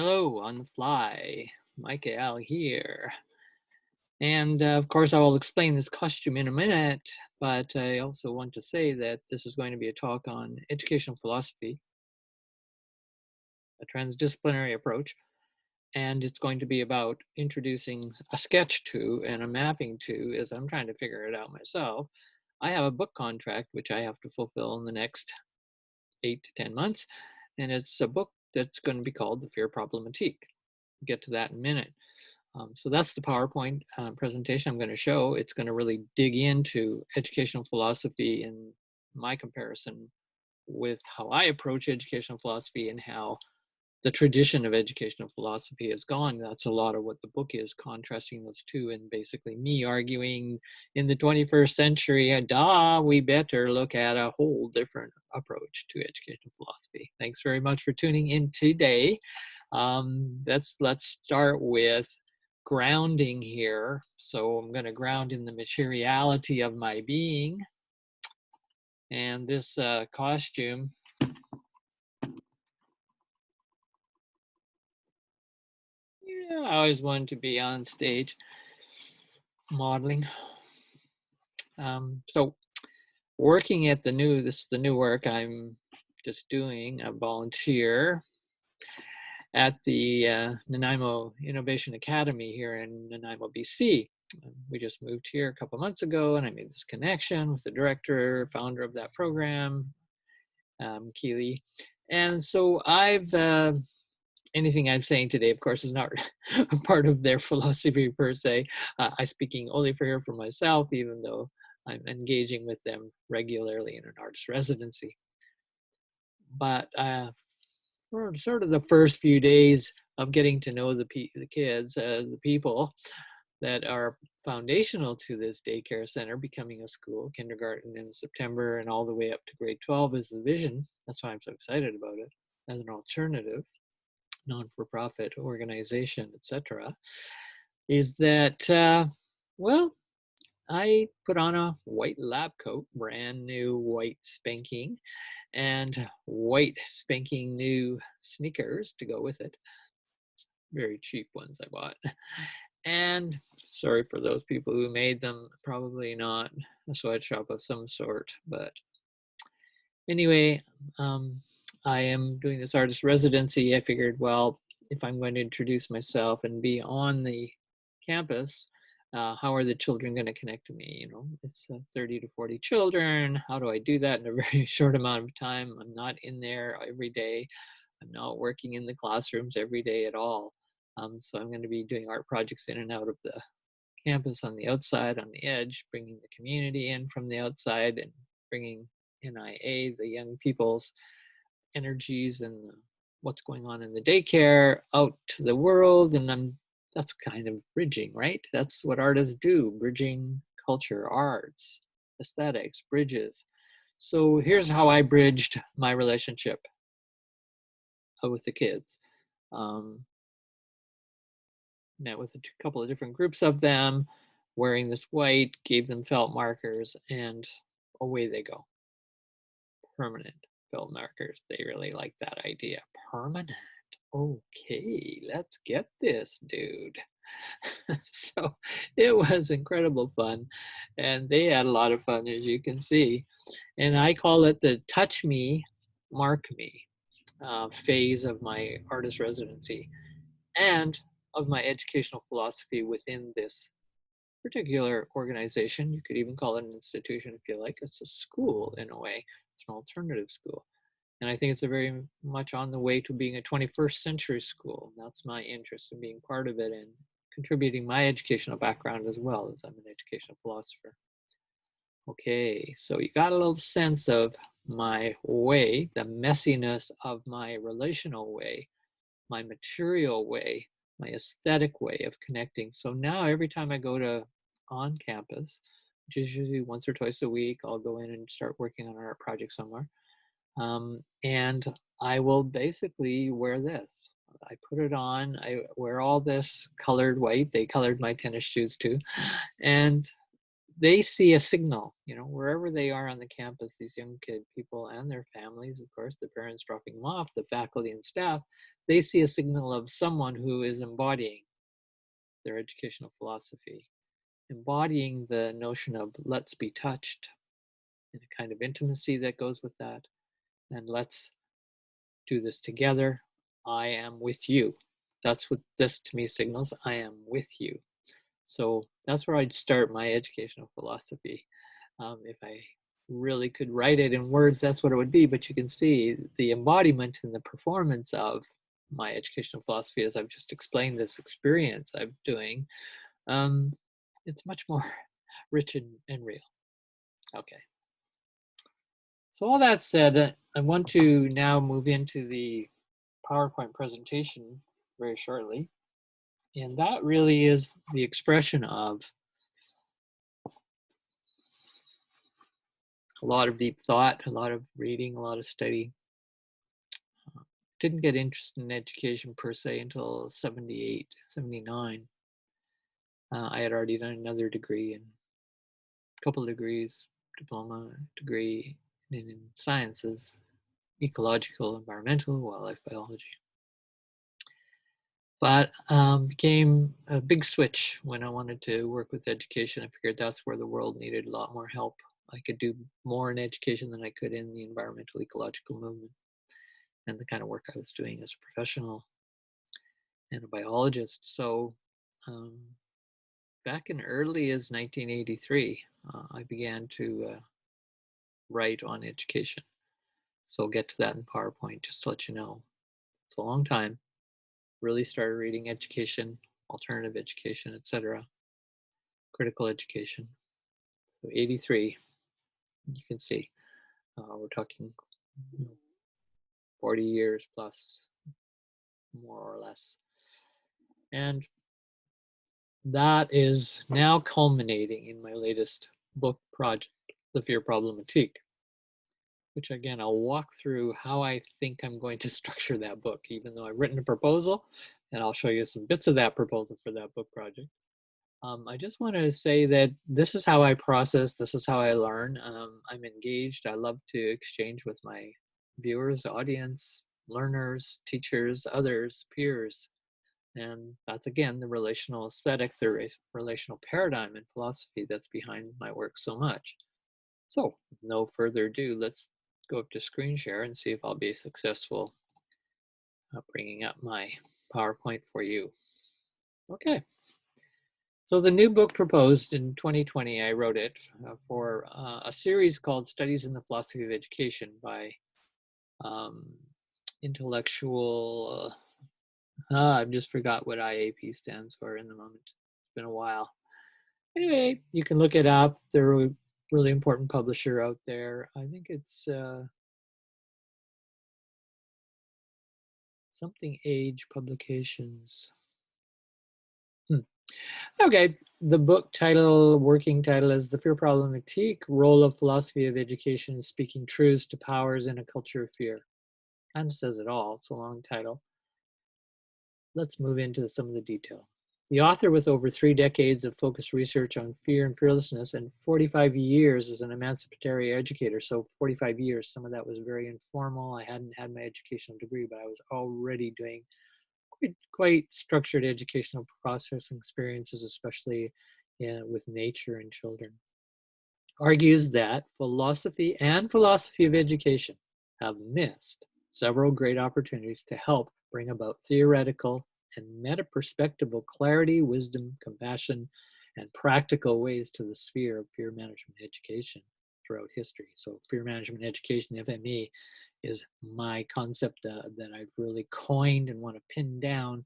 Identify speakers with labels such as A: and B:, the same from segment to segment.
A: Hello, on the fly. Michael here. And of course, I will explain this costume in a minute, but I also want to say that this is going to be a talk on educational philosophy, a transdisciplinary approach, and it's going to be about introducing a sketch to and a mapping to as I'm trying to figure it out myself. I have a book contract which I have to fulfill in the next 8 to 10 months, and it's a book that's going to be called The Fear Problematique. I'll get to that in a minute. So that's the PowerPoint presentation I'm going to show. It's going to really dig into educational philosophy and my comparison with how I approach educational philosophy and how the tradition of educational philosophy has gone. That's a lot of what the book is, contrasting those two, and basically me arguing in the 21st century, we better look at a whole different approach to educational philosophy. Thanks very much for tuning in today. Let's start with grounding here. So I'm going to ground in the materiality of my being. And this costume, yeah, I always wanted to be on stage modeling. So working at this is the new work I'm just doing, a volunteer at the Nanaimo Innovation Academy here in Nanaimo, BC. We just moved here a couple months ago, and I made this connection with the director, founder of that program, Keely. And so anything I'm saying today, of course, is not a part of their philosophy per se. I'm speaking only for myself, even though I'm engaging with them regularly in an artist residency. But for sort of the first few days of getting to know the kids, the people that are foundational to this daycare center becoming a school, kindergarten in September and all the way up to grade 12 is the vision. That's why I'm so excited about it as an alternative, non-for-profit organization, etc. Is that, well, I put on a white lab coat, brand new white spanking, and white spanking new sneakers to go with it. Very cheap ones I bought. And sorry for those people who made them, probably not a sweatshop of some sort. But anyway, I am doing this artist residency. I figured, well, if I'm going to introduce myself and be on the campus, how are the children going to connect to me? You know, it's 30 to 40 children. How do I do that in a very short amount of time? I'm not in there every day. I'm not working in the classrooms every day at all. So I'm going to be doing art projects in and out of the campus on the outside, on the edge, bringing the community in from the outside and bringing NIA, the young people's energies and what's going on in the daycare out to the world. And that's kind of bridging, right? That's what artists do, bridging culture, arts, aesthetics, bridges. So here's how I bridged my relationship with the kids. Met with a couple of different groups of them, wearing this white, gave them felt markers, and away they go. Permanent felt markers. They really like that idea. Permanent. Okay, let's get this, dude. So it was incredible fun, and they had a lot of fun, as you can see. And I call it the touch me, mark me phase of my artist residency and of my educational philosophy within this particular organization. You could even call it an institution if you like. It's a school in a way. It's an alternative school. And I think it's a very much on the way to being a 21st century school. And that's my interest in being part of it and contributing my educational background as well, as I'm an educational philosopher. Okay, so you got a little sense of my way, the messiness of my relational way, my material way, my aesthetic way of connecting. So now every time I go to on campus, which is usually once or twice a week, I'll go in and start working on an art project somewhere. And I will basically wear this. I put it on, I wear all this colored white. They colored my tennis shoes too. And they see a signal, wherever they are on the campus, these young people and their families, of course, the parents dropping them off, the faculty and staff, they see a signal of someone who is embodying their educational philosophy, embodying the notion of let's be touched and a kind of intimacy that goes with that, and let's do this together. I am with you. That's what this to me signals. I am with you. So that's where I'd start my educational philosophy. If I really could write it in words, that's what it would be. But you can see the embodiment and the performance of my educational philosophy, as I've just explained this experience I'm doing. It's much more rich and real. Okay. So all that said, I want to now move into the PowerPoint presentation very shortly. And that really is the expression of a lot of deep thought, a lot of reading, a lot of study. Didn't get interested in education per se until 78, 79. I had already done another degree and a couple of degrees, diploma degree in sciences, ecological, environmental, wildlife biology. But became a big switch when I wanted to work with education. I figured that's where the world needed a lot more help. I could do more in education than I could in the environmental ecological movement and the kind of work I was doing as a professional and a biologist. So back in early as 1983, I began to write on education. So I'll get to that in PowerPoint just to let you know. It's a long time. Really started reading education, alternative education, etc., critical education. So 83, you can see we're talking 40 years plus, more or less. And that is now culminating in my latest book project, The Fear Problematique, which again, I'll walk through how I think I'm going to structure that book, even though I've written a proposal, and I'll show you some bits of that proposal for that book project. I just want to say that this is how I process, this is how I learn. I'm engaged. I love to exchange with my viewers, audience, learners, teachers, others, peers. And that's, again, the relational aesthetic, the relational paradigm and philosophy that's behind my work so much. So, with no further ado, let's go up to screen share and see if I'll be successful bringing up my PowerPoint for you. Okay. So the new book proposed in 2020, I wrote it for a series called Studies in the Philosophy of Education by intellectual, I've just forgot what IAP stands for in the moment. It's been a while. Anyway, you can look it up. They're a really important publisher out there. I think it's something Age Publications. Okay, the book title, working title, is The Fear Problematique, Role of Philosophy of Education in Speaking Truths to Powers in a Culture of Fear. Kind of says it all. It's a long title. Let's move into some of the detail. The author, with over 3 decades of focused research on fear and fearlessness and 45 years as an emancipatory educator, so 45 years, some of that was very informal. I hadn't had my educational degree, but I was already doing quite structured educational processing experiences, especially with nature and children. Argues that philosophy and philosophy of education have missed several great opportunities to help bring about theoretical and meta-perspectival clarity, wisdom, compassion, and practical ways to the sphere of fear management education throughout history. So fear management education, FME, is my concept that I've really coined and want to pin down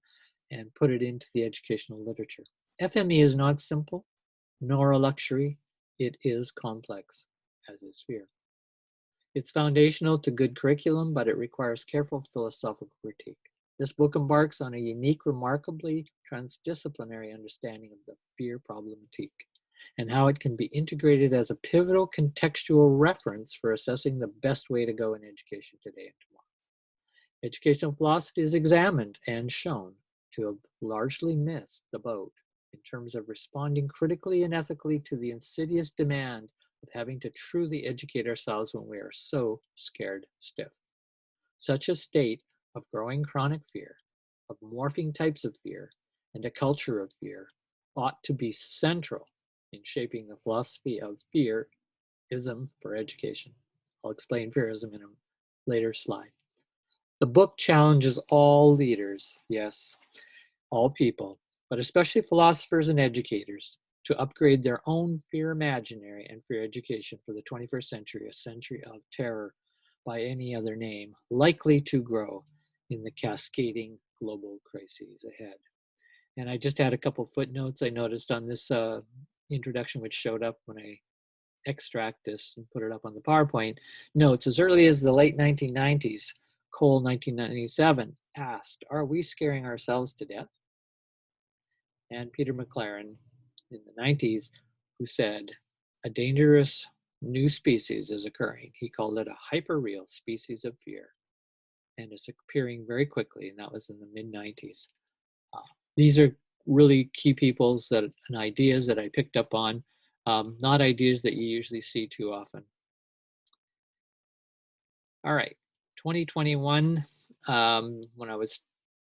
A: and put it into the educational literature. FME is not simple, nor a luxury. It is complex, as is fear. It's foundational to good curriculum, but it requires careful philosophical critique. This book embarks on a unique, remarkably transdisciplinary understanding of the fear problematique and how it can be integrated as a pivotal contextual reference for assessing the best way to go in education today and tomorrow. Educational philosophy is examined and shown to have largely missed the boat in terms of responding critically and ethically to the insidious demand of having to truly educate ourselves when we are so scared stiff. Such a state of growing chronic fear, of morphing types of fear, and a culture of fear ought to be central in shaping the philosophy of fearism for education. I'll explain fearism in a later slide. The book challenges all leaders, yes, all people, but especially philosophers and educators, to upgrade their own fear imaginary and fear education for the 21st century, a century of terror by any other name, likely to grow in the cascading global crises ahead. And I just had a couple footnotes I noticed on this introduction, which showed up when I extract this and put it up on the PowerPoint. Notes, as early as the late 1990s, Cole 1997 asked, "Are we scaring ourselves to death?" And Peter McLaren in the 90s, who said, "A dangerous new species is occurring." He called it a hyperreal species of fear. And it's appearing very quickly, and that was in the mid-90s. These are really key peoples and ideas that I picked up on, not ideas that you usually see too often. All right, 2021, when I was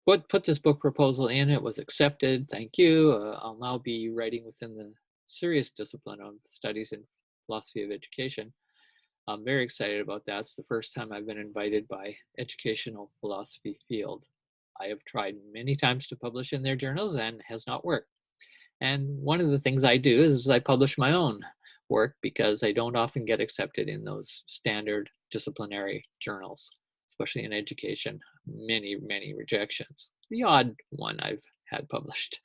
A: put this book proposal in, it was accepted. Thank you. I'll now be writing within the serious discipline of studies in philosophy of education. I'm very excited about that. It's the first time I've been invited by educational philosophy field. I have tried many times to publish in their journals and has not worked. And one of the things I do is I publish my own work because I don't often get accepted in those standard disciplinary journals, especially in education. Many, many rejections. The odd one I've had published.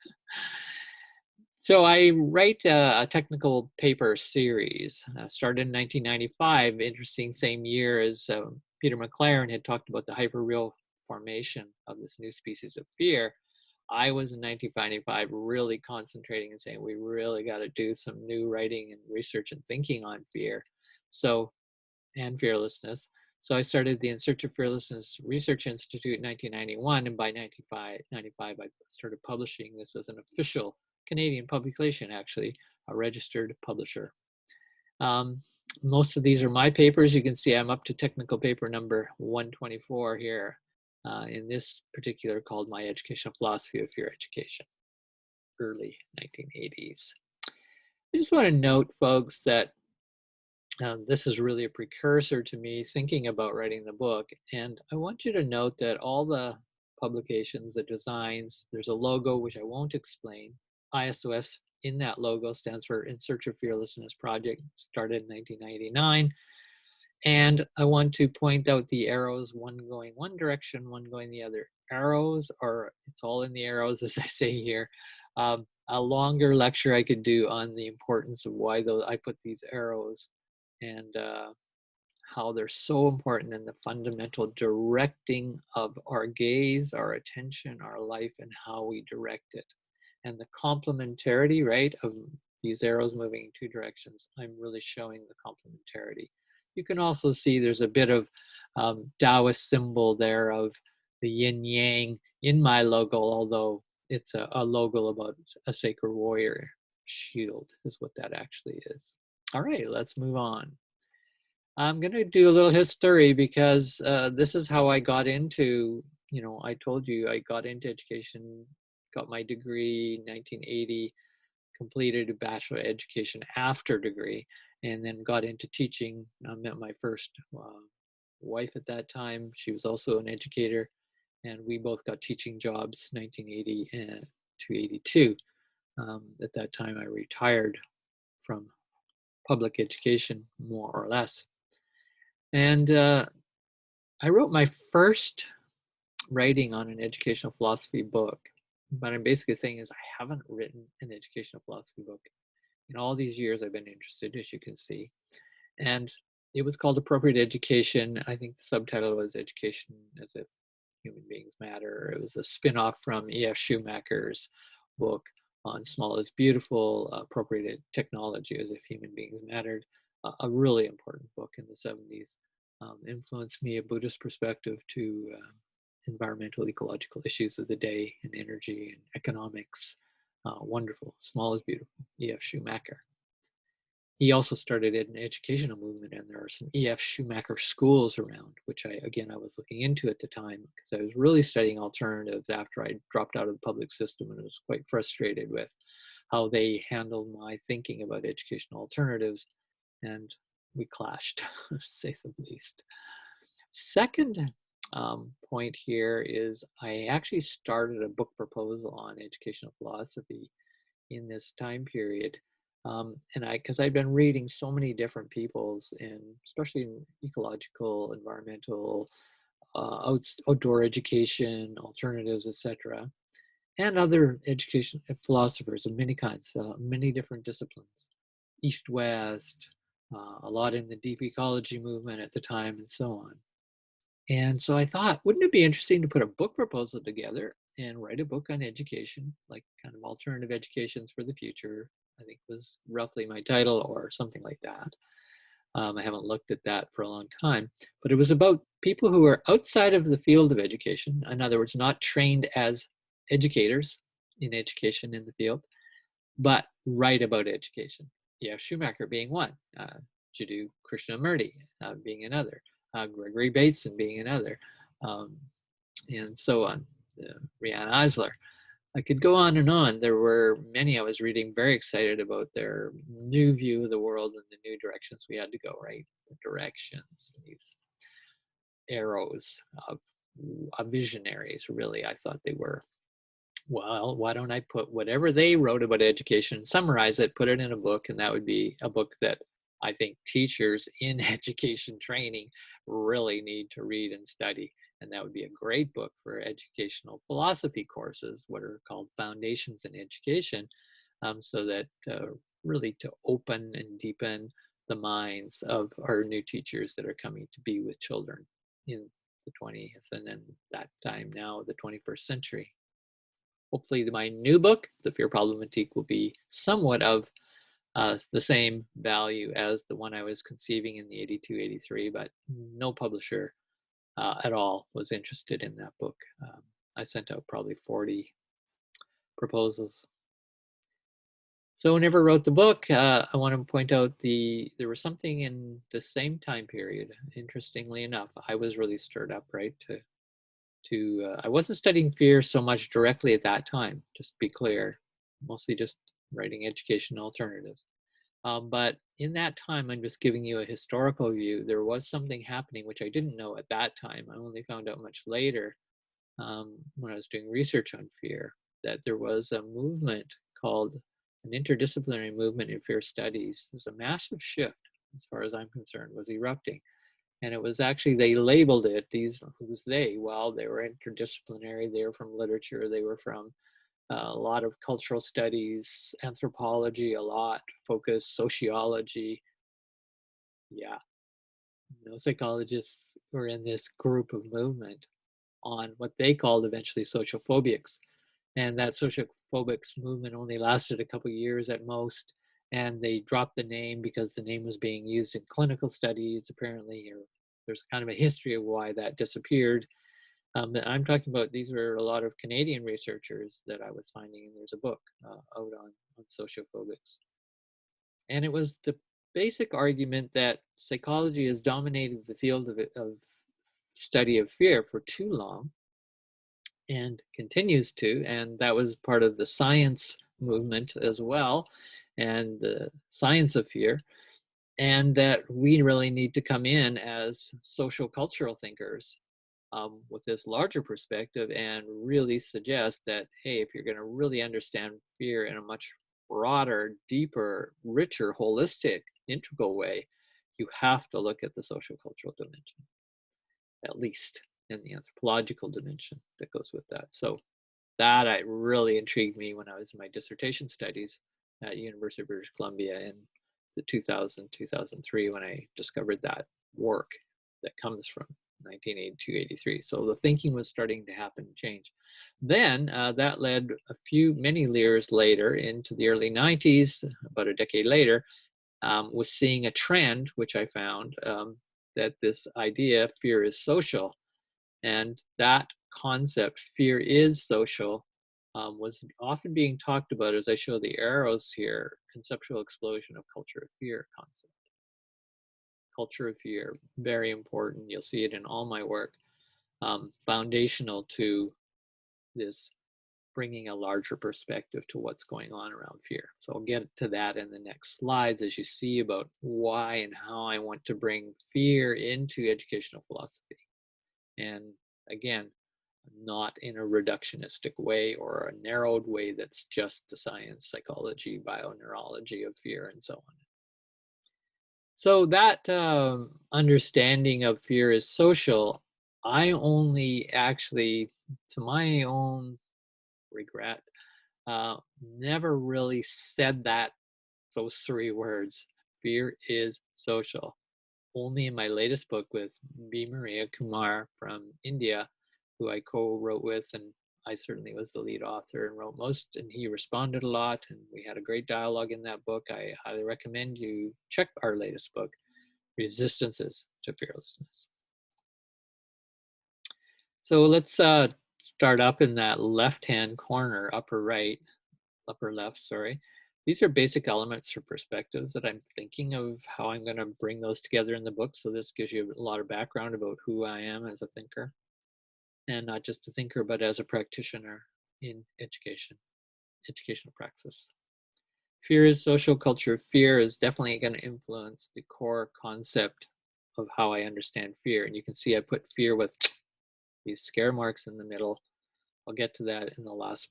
A: So I write a technical paper series, started in 1995, interesting, same year as Peter McLaren had talked about the hyperreal formation of this new species of fear. I was in 1995 really concentrating and saying, we really got to do some new writing and research and thinking on fear. And fearlessness. So I started the In Search of Fearlessness Research Institute in 1991, and by 95, I started publishing this as an official Canadian publication, actually, a registered publisher. Most of these are my papers. You can see I'm up to technical paper number 124 here in this particular called My Educational Philosophy of Fear Education, early 1980s. I just want to note, folks, that this is really a precursor to me thinking about writing the book. And I want you to note that all the publications, the designs, there's a logo, which I won't explain. ISOS in that logo stands for In Search of Fearlessness Project, started in 1999. And I want to point out the arrows, one going one direction, one going the other. Arrows are, it's all in the arrows, as I say here. A longer lecture I could do on the importance of why I put these arrows and how they're so important in the fundamental directing of our gaze, our attention, our life, and how we direct it. And the complementarity, right, of these arrows moving in two directions, I'm really showing the complementarity. You can also see there's a bit of Taoist symbol there of the yin yang in my logo, although it's a logo about a sacred warrior shield is what that actually is. All right, let's move on. I'm going to do a little history because this is how I got into, I told you I got into education, got my degree in 1980, completed a bachelor of education after degree, and then got into teaching. I met my first wife at that time. She was also an educator, and we both got teaching jobs 1980 to 82. At that time, I retired from public education, more or less. And I wrote my first writing on an educational philosophy book. What I'm basically saying is I haven't written an educational philosophy book. In all these years I've been interested, as you can see. And it was called Appropriate Education. I think the subtitle was Education as If Human Beings Matter. It was a spin-off from E.F. Schumacher's book on Small is Beautiful, Appropriate Technology as If Human Beings Mattered. A really important book in the 70s. Influenced me, a Buddhist perspective, to environmental ecological issues of the day and energy and economics, Wonderful. Small is beautiful. E.F. Schumacher. He also started an educational movement, and there are some E.F. Schumacher schools around, which I was looking into at the time because I was really studying alternatives after I dropped out of the public system and was quite frustrated with how they handled my thinking about educational alternatives, and we clashed, to say the least. Second point here is I actually started a book proposal on educational philosophy in this time period. Because I've been reading so many different people's, and especially in ecological, environmental, outdoor education, alternatives, etc., and other education philosophers of many kinds, many different disciplines, East West, a lot in the deep ecology movement at the time, and so on. And so I thought, wouldn't it be interesting to put a book proposal together and write a book on education, like kind of alternative educations for the future? I think was roughly my title or something like that. I haven't looked at that for a long time, but it was about people who are outside of the field of education. In other words, not trained as educators in education in the field, but write about education. Yeah, Schumacher being one, Jiddu Krishnamurti being another, Gregory Bateson being another, um, and so on. Rihanna Eisler. I could go on and on. There were many I was reading very excited about their new view of the world and the new directions we had to go, right? The directions, these arrows of visionaries, really, I thought they were. Well, why don't I put whatever they wrote about education, summarize it, put it in a book, and that would be a book that I think teachers in education training really need to read and study. And that would be a great book for educational philosophy courses, what are called Foundations in Education, so that really to open and deepen the minds of our new teachers that are coming to be with children in the 20th and then that time now, the 21st century. Hopefully my new book, The Fear Problematique, will be somewhat of the same value as the one I was conceiving in the 82, 83, but no publisher at all was interested in that book. I sent out probably 40 proposals. So I never wrote the book. I want to point out there was something in the same time period, interestingly enough, I was really stirred up, right, I wasn't studying fear so much directly at that time, just to be clear, mostly just writing education alternatives. But in that time, I'm just giving you a historical view. There was something happening which I didn't know at that time. I only found out much later when I was doing research on fear, that there was a movement called an interdisciplinary movement in fear studies. There's a massive shift, as far as I'm concerned, was erupting. And it was actually, they labeled it, who's they? Well, they were interdisciplinary, they were from literature, they were from a lot of cultural studies, anthropology, a lot, focus, sociology. Yeah, no psychologists were in this group of movement on what they called eventually social phobics. And that social phobics movement only lasted a couple of years at most. And they dropped the name because the name was being used in clinical studies, apparently, or there's kind of a history of why that disappeared. I'm talking about, these were a lot of Canadian researchers that I was finding, and there's a book out on sociophobics. And it was the basic argument that psychology has dominated the field of study of fear for too long and continues to, and that was part of the science movement as well, and the science of fear, and that we really need to come in as social cultural thinkers with this larger perspective and really suggest that, hey, if you're going to really understand fear in a much broader, deeper, richer, holistic, integral way, you have to look at the social cultural dimension, at least, in the anthropological dimension that goes with that. So that really intrigued me when I was in my dissertation studies at University of British Columbia in the 2000, 2003, when I discovered that work that comes from 1982, 83. So the thinking was starting to happen and change. Then that led many years later into the early 90s, about a decade later, was seeing a trend, which I found, that this idea, fear is social, and that concept, fear is social, was often being talked about, as I show the arrows here, conceptual explosion of culture of fear concept. Culture of fear, very important. You'll see it in all my work. Foundational to this bringing a larger perspective to what's going on around fear. So I'll get to that in the next slides as you see about why and how I want to bring fear into educational philosophy. And again, not in a reductionistic way or a narrowed way that's just the science, psychology, bioneurology of fear, and so on. So that understanding of fear is social. I only actually, to my own regret, never really said those three words. Fear is social. Only in my latest book with B. Maria Kumar from India, who I co-wrote with, and I certainly was the lead author and wrote most, and he responded a lot, and we had a great dialogue in that book. I highly recommend you check our latest book, Resistances to Fearlessness. So let's start up in that left-hand corner, upper left, sorry. These are basic elements for perspectives that I'm thinking of how I'm going to bring those together in the book. So this gives you a lot of background about who I am as a thinker, and not just a thinker, but as a practitioner in educational praxis. Fear is social. Culture of fear is definitely going to influence the core concept of how I understand fear. And you can see I put fear with these scare marks in the middle. I'll get to that in the last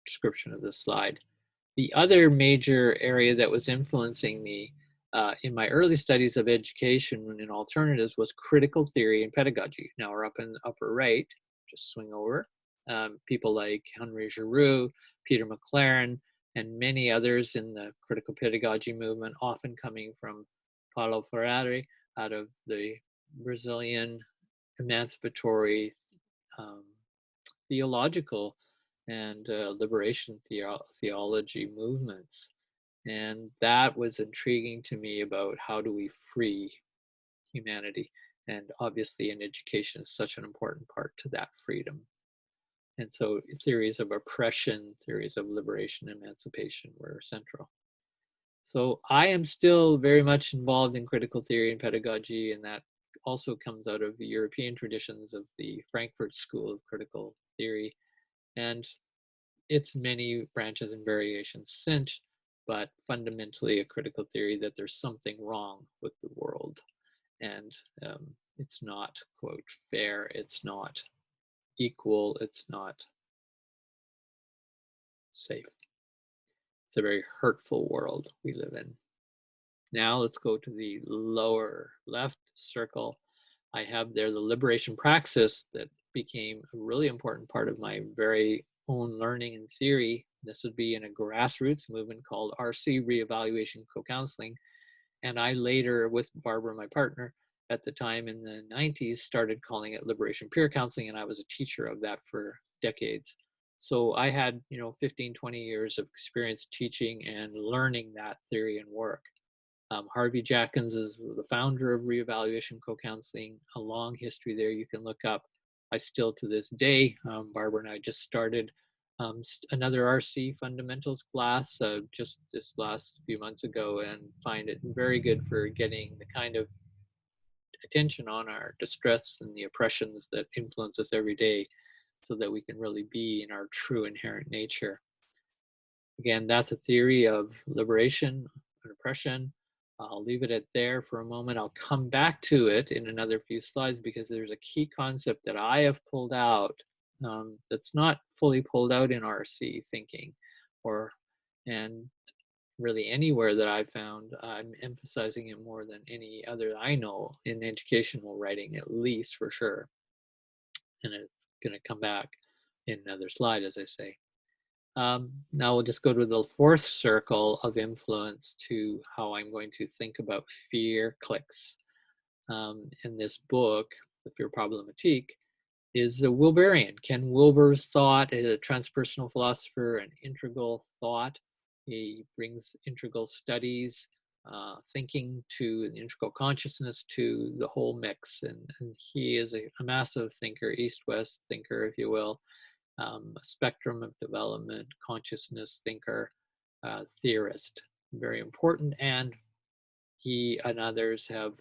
A: description of this slide. The other major area that was influencing me in my early studies of education and alternatives was critical theory and pedagogy. Now we're up in the upper right, just swing over. People like Henry Giroux, Peter McLaren, and many others in the critical pedagogy movement, often coming from Paulo Freire out of the Brazilian emancipatory theological and liberation theology movements. And that was intriguing to me about how do we free humanity. And obviously, in education is such an important part to that freedom. And so theories of oppression, theories of liberation, emancipation were central. So I am still very much involved in critical theory and pedagogy, and that also comes out of the European traditions of the Frankfurt School of Critical Theory, and its many branches and variations since, but fundamentally a critical theory that there's something wrong with the world, and it's not, quote, fair, it's not equal, it's not safe. It's a very hurtful world we live in. Now let's go to the lower left circle. I have there the liberation praxis that became a really important part of my very own learning and theory. This would be in a grassroots movement called RC, Reevaluation Co-Counseling. And I later, with Barbara, my partner, at the time in the 90s, started calling it liberation peer counseling, and I was a teacher of that for decades. So I had, 15, 20 years of experience teaching and learning that theory and work. Harvey Jackins is the founder of Reevaluation Co-Counseling, a long history there you can look up. I still, to this day, Barbara and I just started another RC fundamentals class just this last few months ago, and find it very good for getting the kind of attention on our distress and the oppressions that influence us every day so that we can really be in our true inherent nature. Again, that's a theory of liberation and oppression. I'll leave it at there for a moment. I'll come back to it in another few slides because there's a key concept that I have pulled out that's not fully pulled out in RC thinking, and really anywhere that I've found. I'm emphasizing it more than any other I know in educational writing, at least for sure. And it's going to come back in another slide, as I say. Now we'll just go to the fourth circle of influence to how I'm going to think about fear clicks. In this book, The Fear Problematique, is Wilberian. Ken Wilber's thought, a transpersonal philosopher, an integral thought. He brings integral studies, thinking to the integral consciousness to the whole mix. And he is a massive thinker, east-west thinker, if you will. a spectrum of development, consciousness thinker, theorist. Very important. And he and others have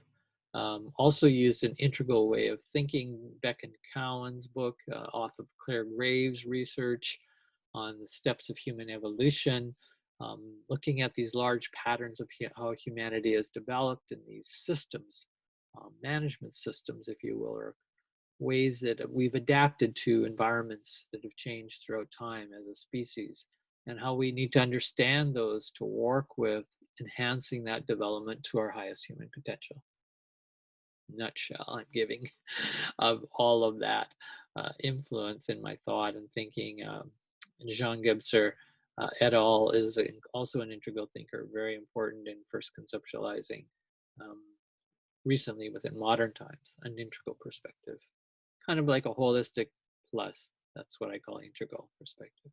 A: also used an integral way of thinking. Beck and Cowan's book, off of Claire Graves' research on the steps of human evolution, looking at these large patterns of how humanity has developed in these systems, management systems, if you will, or ways that we've adapted to environments that have changed throughout time as a species, and how we need to understand those to work with enhancing that development to our highest human potential. Nutshell I'm giving of all of that influence in my thought and thinking. Jean Gebser et al. Is also an integral thinker, very important in first conceptualizing um, recently within modern times, an integral perspective, kind of like a holistic plus. That's what I call integral perspective.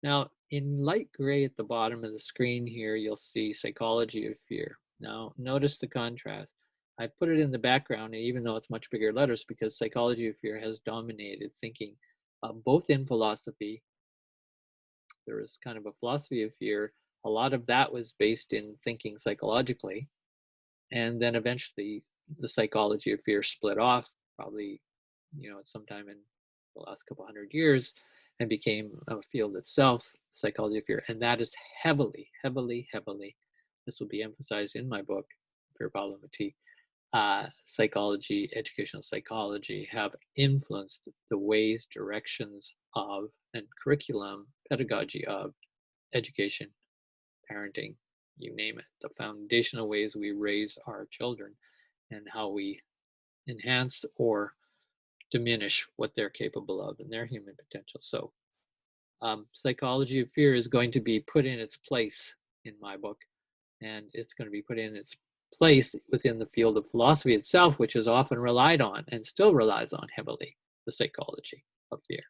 A: Now, in light gray at the bottom of the screen here, you'll see psychology of fear. Now, notice the contrast. I put it in the background, even though it's much bigger letters, because psychology of fear has dominated thinking, both in philosophy. There was kind of a philosophy of fear. A lot of that was based in thinking psychologically. And then eventually the psychology of fear split off, probably, sometime in the last couple hundred years, and became a field itself, psychology of fear. And that is heavily, heavily, heavily, this will be emphasized in my book, Fear Problematique, psychology, educational psychology have influenced the ways, directions of, and curriculum, pedagogy of education, parenting, you name it, the foundational ways we raise our children and how we enhance or diminish what they're capable of and their human potential. So psychology of fear is going to be put in its place in my book, and it's going to be put in its place within the field of philosophy itself, which is often relied on and still relies on heavily the psychology of fear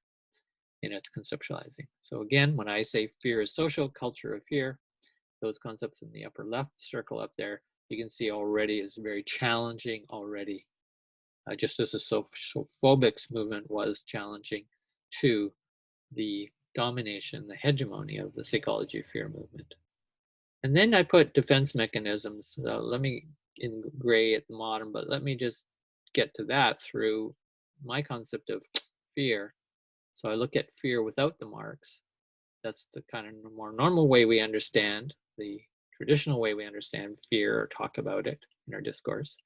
A: in its conceptualizing. So again, when I say fear is social, culture of fear, those concepts in the upper left circle up there, you can see already is very challenging already, just as the social phobics movement was challenging to the domination, the hegemony of the psychology of fear movement. And then I put defense mechanisms. Let me, in gray at the bottom, but let me just get to that through my concept of fear. So I look at fear without the marks. That's the kind of more normal way we understand, the traditional way we understand fear or talk about it in our discourse.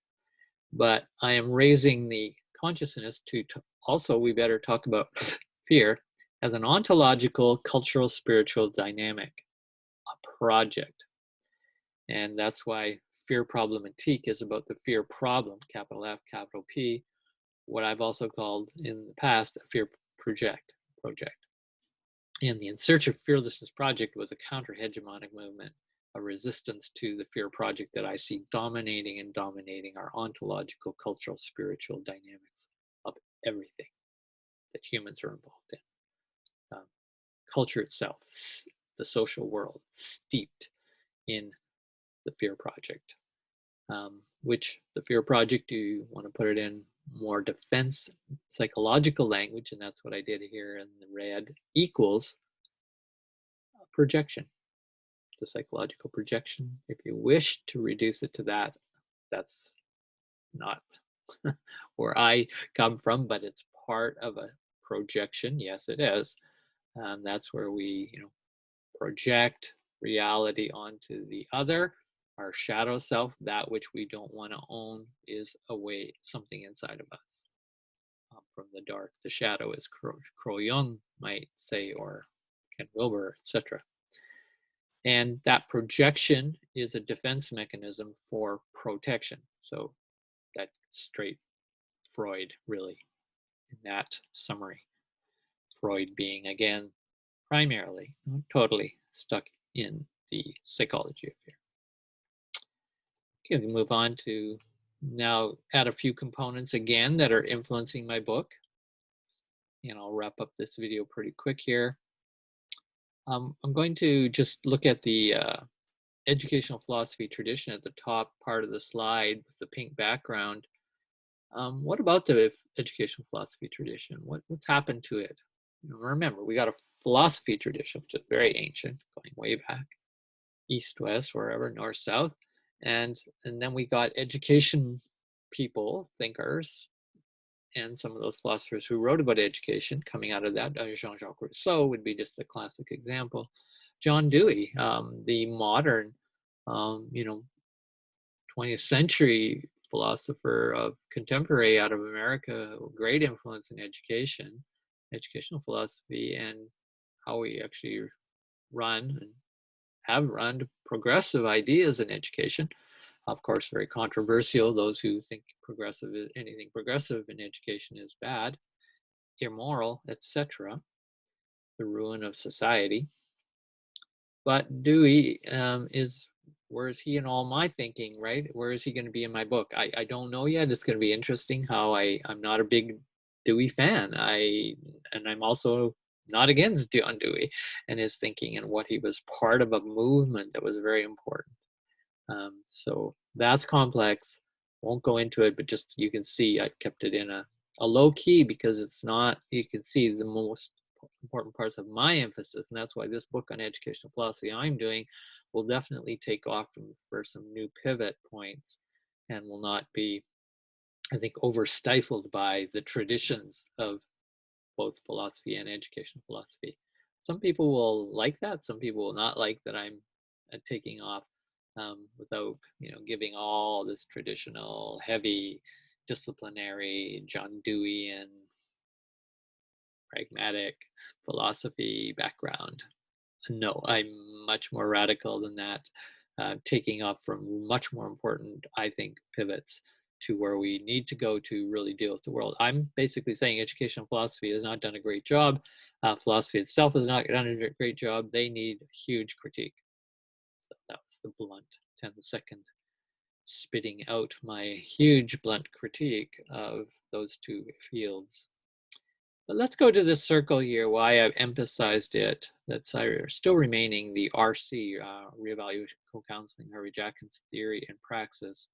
A: But I am raising the consciousness to also, we better talk about fear as an ontological, cultural, spiritual dynamic, a project. And that's why Fear Problematique is about the fear problem, capital F, capital P, what I've also called in the past a fear project. And the In Search of Fearlessness project was a counter-hegemonic movement, a resistance to the fear project that I see dominating our ontological, cultural, spiritual dynamics of everything that humans are involved in. Culture itself, the social world, steeped in the fear project, which the fear project, do you want to put it in more defense psychological language, and that's what I did here in the red, equals projection, the psychological projection. If you wish to reduce it to that, that's not where I come from, but it's part of a projection. Yes, it is. That's where we, project reality onto the other, our shadow self. That which we don't want to own is away, something inside of us. From the dark, the shadow, as Carl Jung might say, or Ken Wilber, etc. And that projection is a defense mechanism for protection. So that's straight Freud, really, in that summary. Freud being, again, primarily, not totally, stuck in the psychology of fear. Okay, we move on to now add a few components again that are influencing my book. And I'll wrap up this video pretty quick here. I'm going to just look at the educational philosophy tradition at the top part of the slide with the pink background. What about the educational philosophy tradition? What's happened to it? Remember, we got a philosophy tradition, which is very ancient, going way back, east, west, wherever, north, south. And then we got education people, thinkers, and some of those philosophers who wrote about education coming out of that. Jean-Jacques Rousseau would be just a classic example. John Dewey, the modern, you know, 20th century philosopher of contemporary out of America, great influence in education, educational philosophy, and how we actually run and have run progressive ideas in education. Of course, very controversial. Those who think anything progressive in education is bad, immoral, etc., the ruin of society. But Dewey where is he in all my thinking, right? Where is he going to be in my book? I don't know yet. It's going to be interesting how I'm not a big Dewey fan. And I'm also not against John Dewey and his thinking and what he was part of a movement that was very important. So that's complex. Won't go into it, but just you can see I've kept it in a low key because it's not, you can see the most important parts of my emphasis. And that's why this book on educational philosophy I'm doing will definitely take off for some new pivot points and will not be, I think, over stifled by the traditions of both philosophy and educational philosophy. Some people will like that. Some people will not like that I'm taking off without, giving all this traditional, heavy, disciplinary, John Deweyan, pragmatic philosophy background. No, I'm much more radical than that, taking off from much more important, I think, pivots to where we need to go to really deal with the world. I'm basically saying educational philosophy has not done a great job. Philosophy itself has not done a great job. They need huge critique. So that was the blunt 10-second spitting out my huge blunt critique of those two fields. But let's go to this circle here, why I've emphasized it. That's still remaining the RC, Reevaluation Co-Counseling, Harvey Jackson's theory and praxis.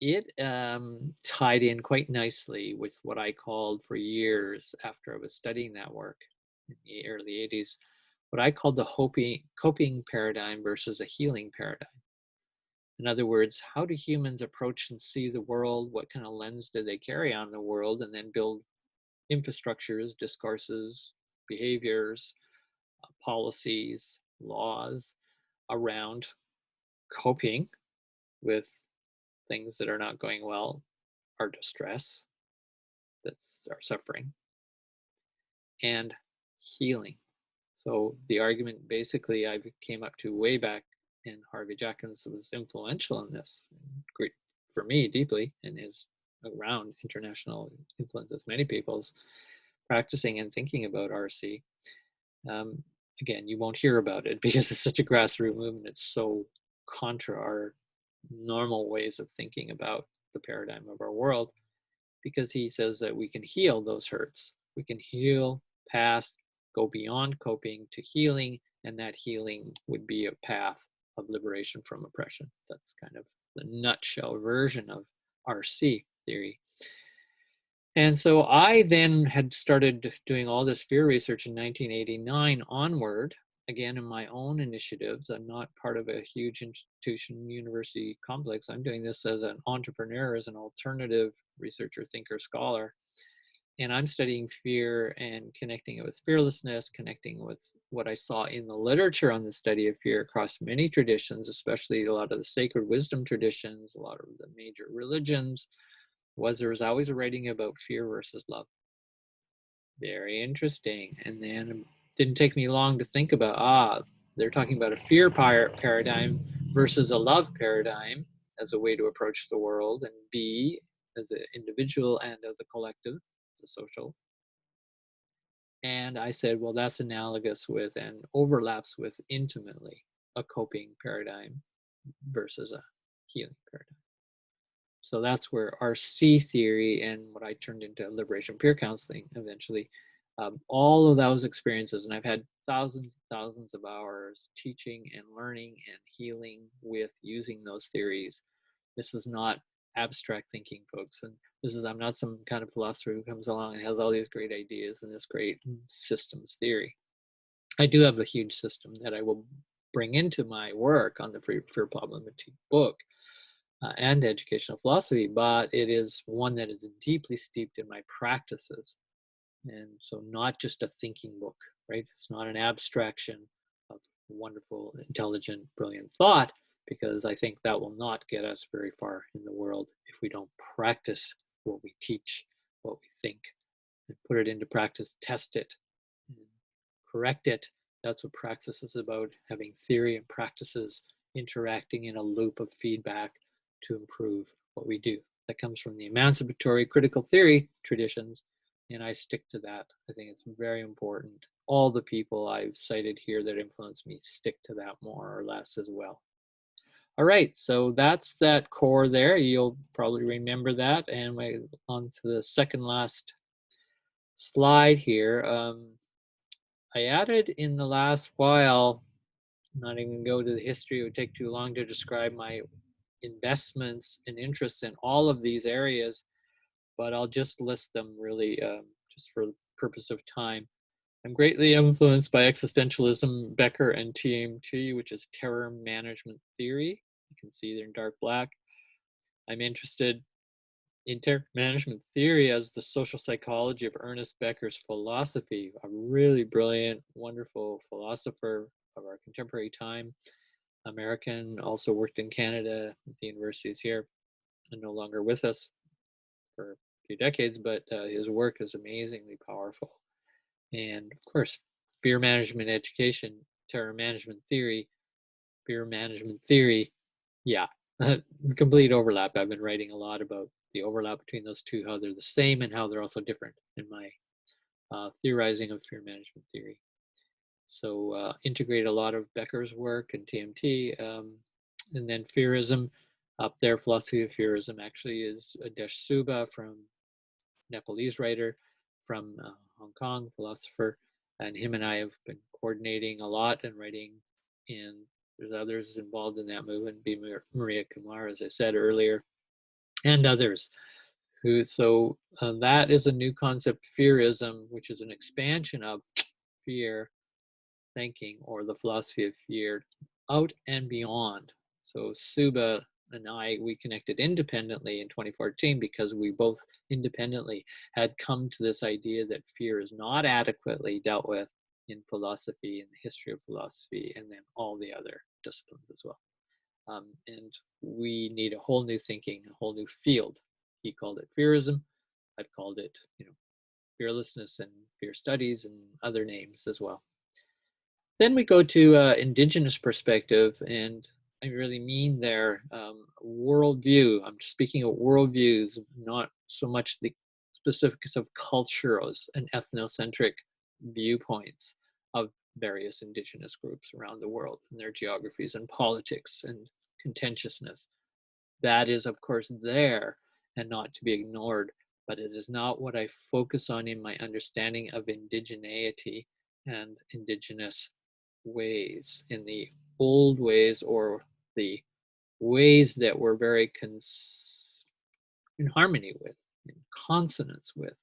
A: It tied in quite nicely with what I called for years after I was studying that work in the early 80s, what I called the Hopi coping paradigm versus a healing paradigm. In other words, how do humans approach and see the world? What kind of lens do they carry on the world, and then build infrastructures, discourses, behaviors, policies, laws around coping with things that are not going well, our distress, that's our suffering, and healing. So the argument basically I came up to way back in Harvey Jackson was influential in this, great for me deeply, and is around international influences many people's practicing and thinking about RC. Again, you won't hear about it because it's such a grassroots movement. It's so contra our normal ways of thinking about the paradigm of our world, because he says that we can heal those hurts. We can heal past, go beyond coping to healing, and that healing would be a path of liberation from oppression. That's kind of the nutshell version of RC theory. And so I then had started doing all this fear research in 1989 onward, again in my own initiatives. I'm not part of a huge institution, university complex. I'm doing this as an entrepreneur, as an alternative researcher, thinker, scholar. And I'm studying fear and connecting it with fearlessness, connecting with what I saw in the literature on the study of fear across many traditions, especially a lot of the sacred wisdom traditions, a lot of the major religions. There was always a writing about fear versus love. Very interesting. And then it didn't take me long to think about, they're talking about a fear paradigm versus a love paradigm as a way to approach the world, and be as an individual and as a collective, as a social. And I said, well, that's analogous with and overlaps with intimately a coping paradigm versus a healing paradigm. So that's where RC theory and what I turned into liberation peer counseling eventually, all of those experiences, and I've had thousands and thousands of hours teaching and learning and healing with using those theories. This is not abstract thinking, folks. And I'm not some kind of philosopher who comes along and has all these great ideas and this great systems theory. I do have a huge system that I will bring into my work on the Fear Problematique book and educational philosophy, but it is one that is deeply steeped in my practices. And so not just a thinking book, right? It's not an abstraction of wonderful, intelligent, brilliant thought, because I think that will not get us very far in the world if we don't practice what we teach, what we think, and put it into practice, test it, and correct it. That's what Praxis is about, having theory and practices interacting in a loop of feedback to improve what we do. That comes from the emancipatory critical theory traditions, and I stick to that. I think it's very important. All the people I've cited here that influenced me stick to that more or less as well. All right, so that's that core there. You'll probably remember that. And on to the second last slide here. I added in the last while, I'm not even go to the history, it would take too long to describe my investments and interests in all of these areas, but I'll just list them really just for the purpose of time. I'm greatly influenced by existentialism, Becker, and TMT, which is terror management theory. You can see they're in dark black. I'm interested in terror management theory as the social psychology of Ernest Becker's philosophy, a really brilliant, wonderful philosopher of our contemporary time. American, also worked in Canada at the universities here, and no longer with us for a few decades, but his work is amazingly powerful. And of course, fear management education, terror management theory, fear management theory, yeah, complete overlap. I've been writing a lot about the overlap between those two, how they're the same and how they're also different in my theorizing of fear management theory. So integrate a lot of Becker's work and TMT, and then fearism. Up there, philosophy of fearism actually is Adesh Suba, from Nepalese writer, from Hong Kong, philosopher, and him and I have been coordinating a lot and writing, and there's others involved in that movement, be Maria Kumar, as I said earlier, and others. So that is a new concept, fearism, which is an expansion of fear thinking, or the philosophy of fear, out and beyond. So Suba and we connected independently in 2014 because we both independently had come to this idea that fear is not adequately dealt with in philosophy, in the history of philosophy, and then all the other disciplines as well. And we need a whole new thinking, a whole new field. He called it fearism. I've called it, fearlessness and fear studies and other names as well. Then we go to Indigenous perspective, and I really mean their worldview. I'm speaking of worldviews, not so much the specifics of cultures and ethnocentric viewpoints of various Indigenous groups around the world and their geographies and politics and contentiousness. That is, of course, there and not to be ignored, but it is not what I focus on in my understanding of indigeneity and Indigenous ways, in the old ways, or the ways that were very in harmony with, in consonance with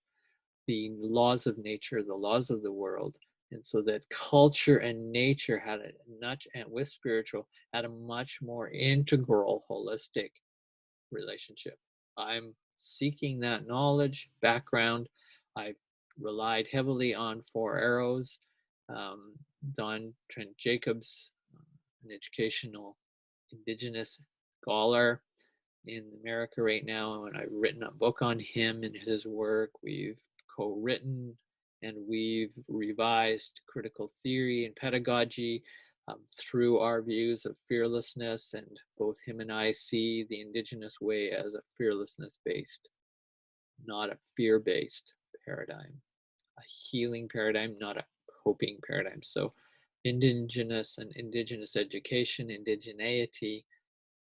A: the laws of nature, the laws of the world. And so that culture and nature had a much, and with spiritual, had a much more integral, holistic relationship. I'm seeking that knowledge, background. I've relied heavily on Four Arrows, Don Trent Jacobs, an educational Indigenous scholar in America right now, and I've written a book on him and his work. We've co-written and we've revised critical theory and pedagogy through our views of fearlessness, and both him and I see the Indigenous way as a fearlessness-based, not a fear-based paradigm, a healing paradigm, not a coping paradigm. So Indigenous and Indigenous education, indigeneity,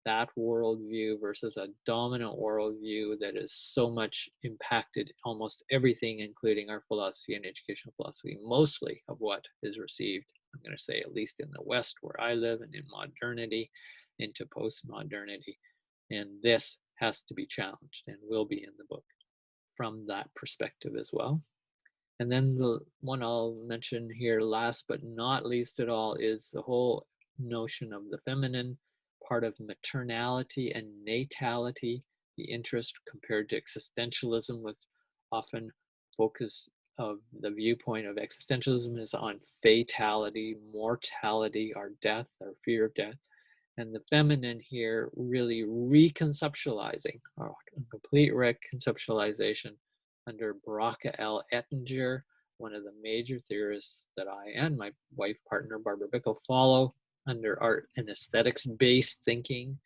A: that worldview versus a dominant worldview that has so much impacted almost everything, including our philosophy and educational philosophy, mostly of what is received, I'm going to say, at least in the West where I live, and in modernity, into postmodernity. And this has to be challenged and will be in the book from that perspective as well. And then the one I'll mention here last but not least at all is the whole notion of the feminine, part of maternality and natality, the interest compared to existentialism, with often focus of the viewpoint of existentialism is on fatality, mortality, our death, our fear of death. And the feminine here really reconceptualizing, or complete reconceptualization under Baraka L. Ettinger, one of the major theorists that I and my wife partner Barbara Bickle follow under art and aesthetics-based thinking.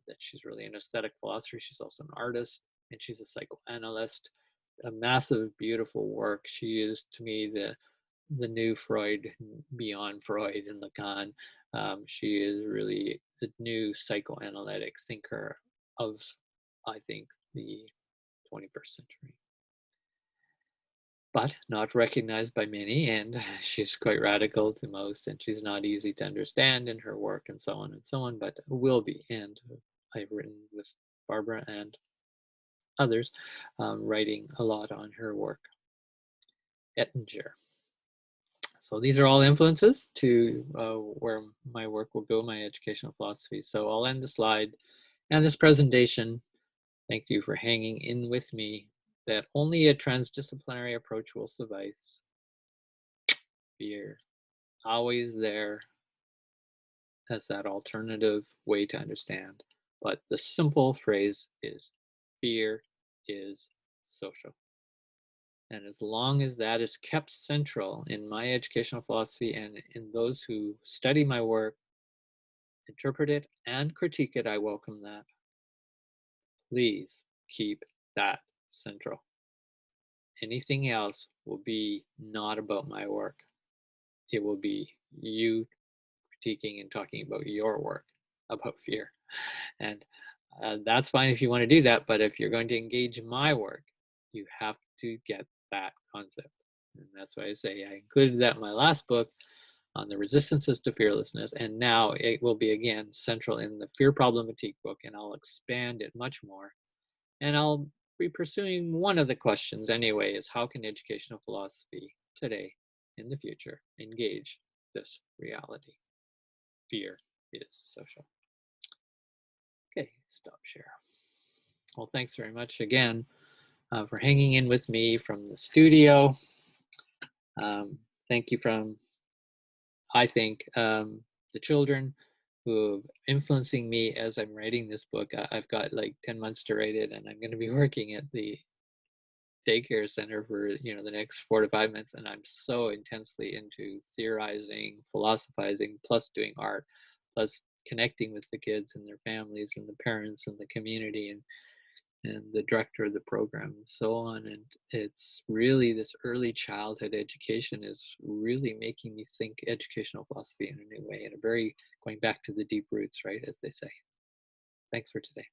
A: That she's really an aesthetic philosopher. She's also an artist, and she's a psychoanalyst. A massive, beautiful work. She is, to me, the new Freud, beyond Freud and Lacan. She is really the new psychoanalytic thinker of, I think, the 21st century. But not recognized by many, and she's quite radical to most, and she's not easy to understand in her work and so on, but will be. And I've written with Barbara and others, writing a lot on her work. Ettinger. So these are all influences to where my work will go, my educational philosophy. So I'll end the slide and this presentation. Thank you for hanging in with me, that only a transdisciplinary approach will suffice. Fear, always there as that alternative way to understand. But the simple phrase is, fear is social. And as long as that is kept central in my educational philosophy and in those who study my work, interpret it and critique it, I welcome that. Please keep that central. Anything else will be not about my work. It will be you critiquing and talking about your work, about fear. And that's fine if you want to do that, but if you're going to engage my work, you have to get that concept. And that's why I say I included that in my last book on the resistances to fearlessness, and now it will be again central in the Fear Problematique book, and I'll expand it much more. And I'll be pursuing one of the questions anyway, is how can educational philosophy today, in the future, engage this reality? Fear is social. Okay, stop share. Well, thanks very much again for hanging in with me from the studio. Thank you from, I think, the children who are influencing me as I'm writing this book. I've got like 10 months to write it, and I'm going to be working at the daycare center for the next 4 to 5 months, and I'm so intensely into theorizing, philosophizing, plus doing art, plus connecting with the kids and their families and the parents and the community and the director of the program and so on. And it's really, this early childhood education is really making me think educational philosophy in a new way, and a very going back to the deep roots, right, as they say. Thanks for today.